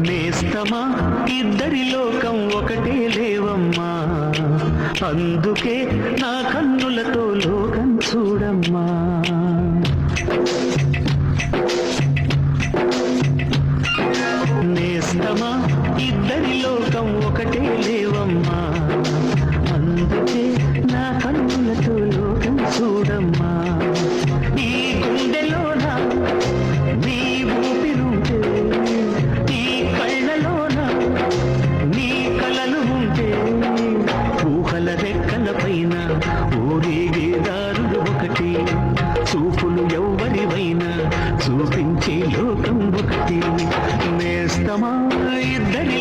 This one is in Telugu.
నేస్తమా ఇద్దరి లోకం ఒకటే లేవమ్మా, అందుకే నా కన్నులతో లోకం చూడమ్మా. నేస్తమా ఇద్దరి లోకం ఒకటే లేవమ్మా, అందుకే నా కన్నులతో లోకం చూడమ్మా. ఈ గుండెలోన నీ ఊపిరుంటే, ఈ కళ్ళలోన నీ కలలు ఉంటే, ఊహల రెక్కల పైన ఊరేగే దారులు ఒకటి, చూపులు ఎవ్వరివైనా చూపించే లోకం ఒకటి. నేస్తమా ఇద్దరి